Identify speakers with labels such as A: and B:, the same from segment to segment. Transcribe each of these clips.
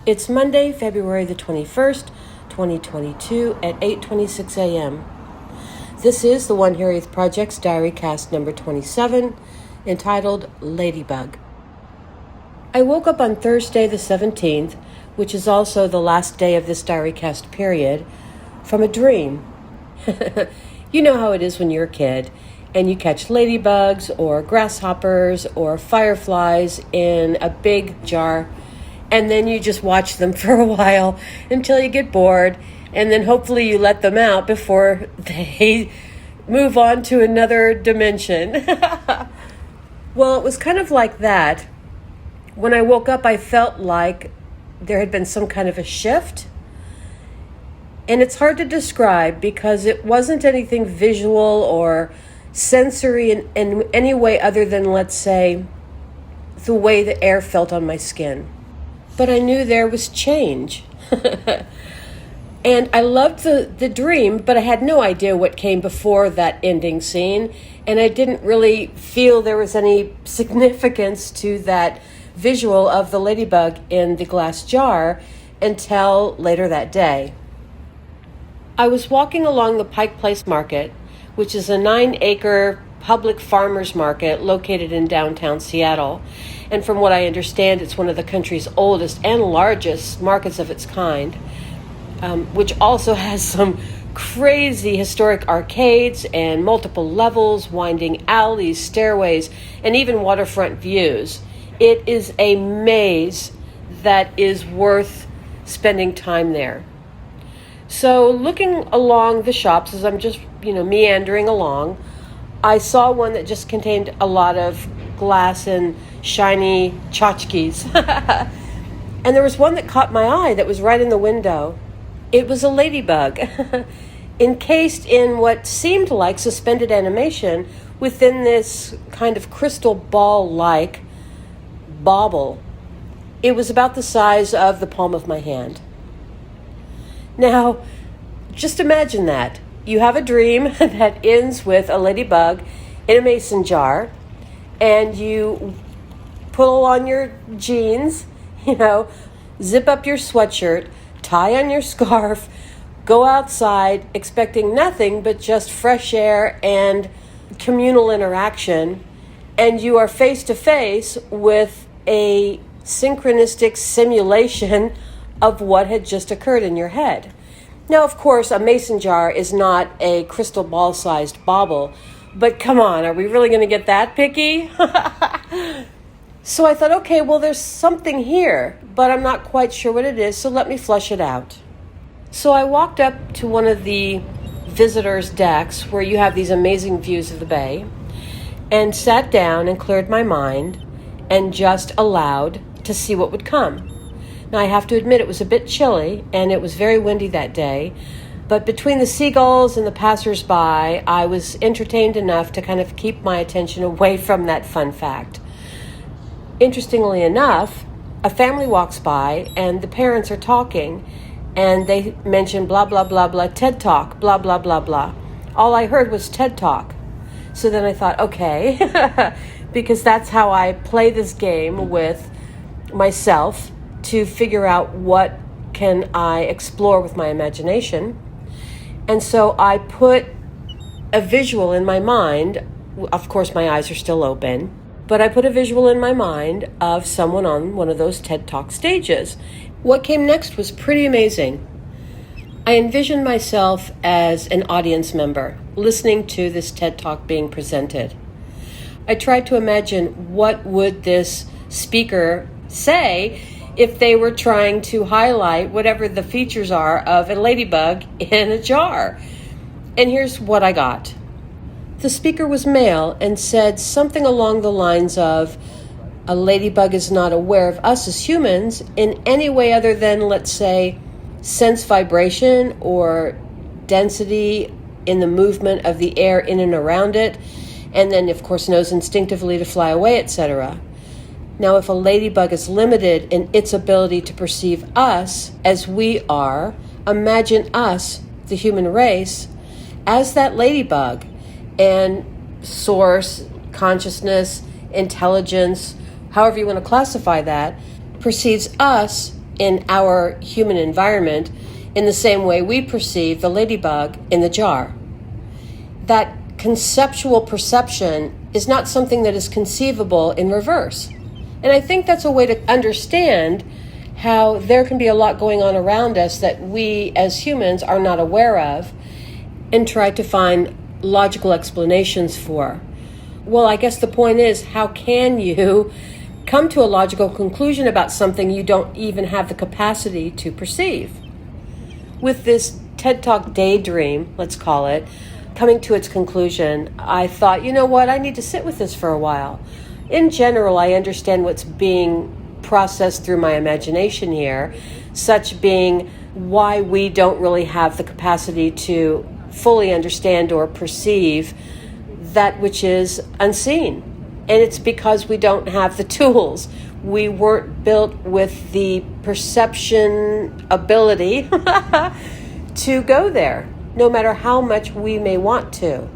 A: It's Monday, February the 21st, 2022 at 8:26 a.m. This is the OneHiraethProject's DiaryCast number 27, entitled Ladybug. I woke up on Thursday the 17th, which is also the last day of this DiaryCast period, from a dream. You know how it is when you're a kid and you catch ladybugs or grasshoppers or fireflies in a big jar, and then you just watch them for a while until you get bored, and then hopefully you let them out before they move on to another dimension. Well, it was kind of like that. When I woke up, I felt like there had been some kind of a shift. And it's hard to describe because it wasn't anything visual or sensory in any way other than, let's say, the way the air felt on my skin. But I knew there was change. And I loved the dream, but I had no idea what came before that ending scene. And I didn't really feel there was any significance to that visual of the ladybug in the glass jar until later that day. I was walking along the Pike Place market, which is a 9-acre public farmers market located in downtown Seattle. And from what I understand, it's one of the country's oldest and largest markets of its kind, which also has some crazy historic arcades and multiple levels, winding alleys, stairways, and even waterfront views. It is a maze that is worth spending time there. So looking along the shops as I'm just, meandering along, I saw one that just contained a lot of glass and shiny tchotchkes. And there was one that caught my eye that was right in the window. It was a ladybug, encased in what seemed like suspended animation within this kind of crystal ball-like bauble. It was about the size of the palm of my hand. Now, just imagine that. You have a dream that ends with a ladybug in a mason jar, and you pull on your jeans, zip up your sweatshirt, tie on your scarf, go outside expecting nothing but just fresh air and communal interaction, and you are face to face with a synchronistic simulation of what had just occurred in your head. Now, of course, a mason jar is not a crystal ball-sized bauble, but come on, are we really going to get that picky? So I thought, okay, well, there's something here, but I'm not quite sure what it is, so let me flush it out. So I walked up to one of the visitors' decks where you have these amazing views of the bay, and sat down and cleared my mind and just allowed to see what would come. Now, I have to admit it was a bit chilly, and it was very windy that day, but between the seagulls and the passers-by, I was entertained enough to kind of keep my attention away from that fun fact. Interestingly enough, a family walks by, and the parents are talking, and they mention blah, blah, blah, blah, TED Talk, blah, blah, blah, blah. All I heard was TED Talk. So then I thought, okay, because that's how I play this game with myself, to figure out what can I explore with my imagination. And so I put a visual in my mind. Of course, my eyes are still open, but I put a visual in my mind of someone on one of those TED Talk stages. What came next was pretty amazing. I envisioned myself as an audience member listening to this TED Talk being presented. I tried to imagine what would this speaker say if they were trying to highlight whatever the features are of a ladybug in a jar. And here's what I got. The speaker was male and said something along the lines of, a ladybug is not aware of us as humans in any way other than, let's say, sense vibration or density in the movement of the air in and around it, and then, of course, knows instinctively to fly away, etc. Now, if a ladybug is limited in its ability to perceive us as we are, imagine us, the human race, as that ladybug, and source, consciousness, intelligence, however you want to classify that, perceives us in our human environment in the same way we perceive the ladybug in the jar. That conceptual perception is not something that is conceivable in reverse. And I think that's a way to understand how there can be a lot going on around us that we as humans are not aware of and try to find logical explanations for. Well, I guess the point is, how can you come to a logical conclusion about something you don't even have the capacity to perceive? With this TED Talk daydream, let's call it, coming to its conclusion, I thought, you know what, I need to sit with this for a while. In general, I understand what's being processed through my imagination here, such being why we don't really have the capacity to fully understand or perceive that which is unseen. And it's because we don't have the tools. We weren't built with the perception ability to go there, no matter how much we may want to.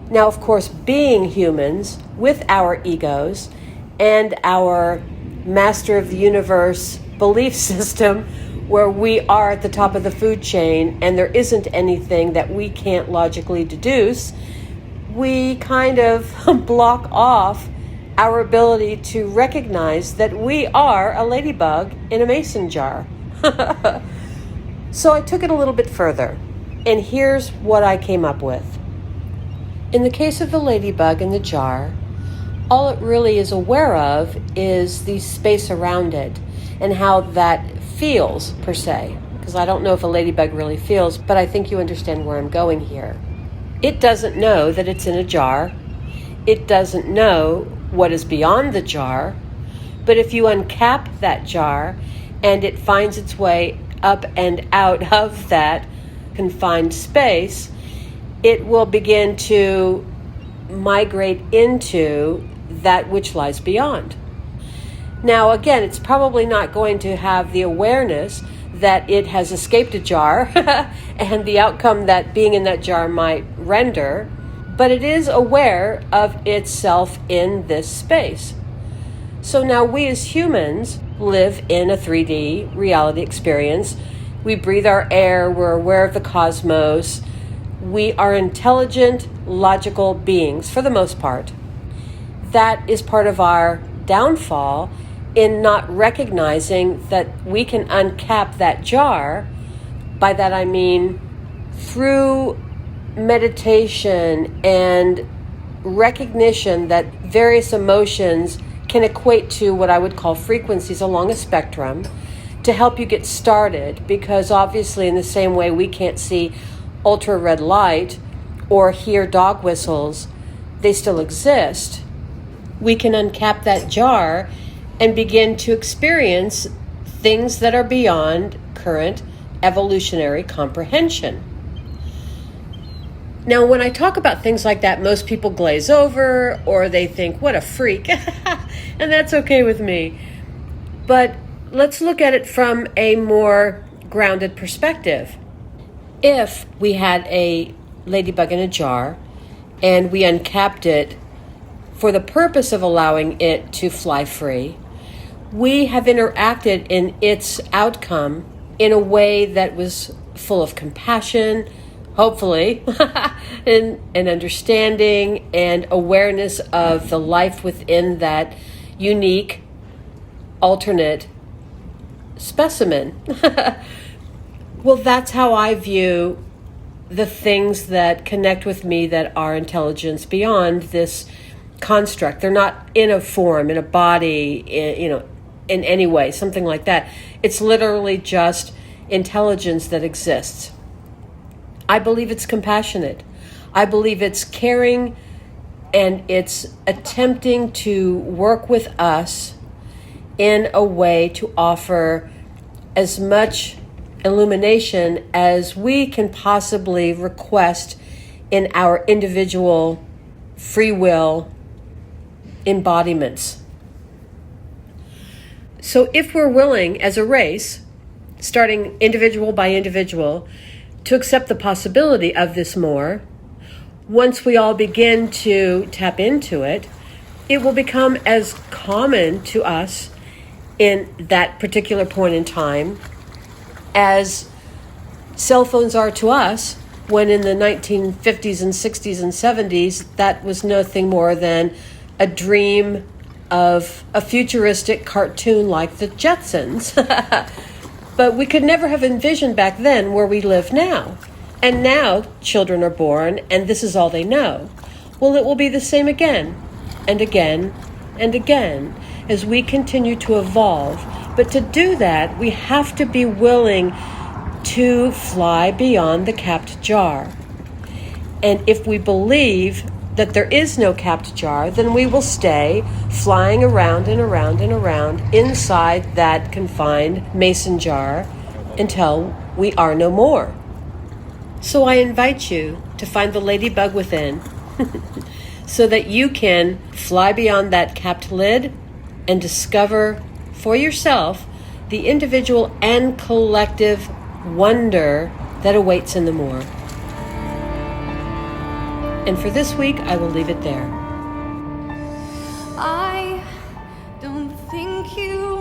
A: Now, of course, being humans with our egos and our master of the universe belief system, where we are at the top of the food chain and there isn't anything that we can't logically deduce, we kind of block off our ability to recognize that we are a ladybug in a mason jar. So I took it a little bit further, and here's what I came up with. In the case of the ladybug in the jar, all it really is aware of is the space around it and how that feels, per se. Because I don't know if a ladybug really feels, but I think you understand where I'm going here. It doesn't know that it's in a jar. It doesn't know what is beyond the jar. But if you uncap that jar and it finds its way up and out of that confined space, it will begin to migrate into that which lies beyond. Now, again, it's probably not going to have the awareness that it has escaped a jar and the outcome that being in that jar might render, but it is aware of itself in this space. So now we as humans live in a 3D reality experience. We breathe our air, we're aware of the cosmos. We are intelligent, logical beings for the most part. That is part of our downfall in not recognizing that we can uncap that jar. By that I mean through meditation and recognition that various emotions can equate to what I would call frequencies along a spectrum to help you get started, because obviously in the same way we can't see ultra red light or hear dog whistles, they still exist. We can uncap that jar and begin to experience things that are beyond current evolutionary comprehension. Now, when I talk about things like that, most people glaze over or they think, what a freak. And that's okay with me. But let's look at it from a more grounded perspective. If we had a ladybug in a jar and we uncapped it for the purpose of allowing it to fly free, we have interacted in its outcome in a way that was full of compassion, hopefully, and understanding and awareness of the life within that unique, alternate specimen. Well, that's how I view the things that connect with me that are intelligence beyond this construct. They're not in a form, in a body, in any way, something like that. It's literally just intelligence that exists. I believe it's compassionate. I believe it's caring, and it's attempting to work with us in a way to offer as much illumination as we can possibly request in our individual free will embodiments. So if we're willing as a race, starting individual by individual, to accept the possibility of this more, once we all begin to tap into it, it will become as common to us in that particular point in time as cell phones are to us, when in the 1950s and 60s and 70s, that was nothing more than a dream of a futuristic cartoon like the Jetsons. But we could never have envisioned back then where we live now. And now children are born, and this is all they know. Well, it will be the same again, and again, and again, as we continue to evolve. But to do that, we have to be willing to fly beyond the capped jar. And if we believe that there is no capped jar, then we will stay flying around and around and around inside that confined mason jar until we are no more. So I invite you to find the ladybug within so that you can fly beyond that capped lid and discover for yourself the individual and collective wonder that awaits in the more. And for this week, I will leave it there.
B: I don't think you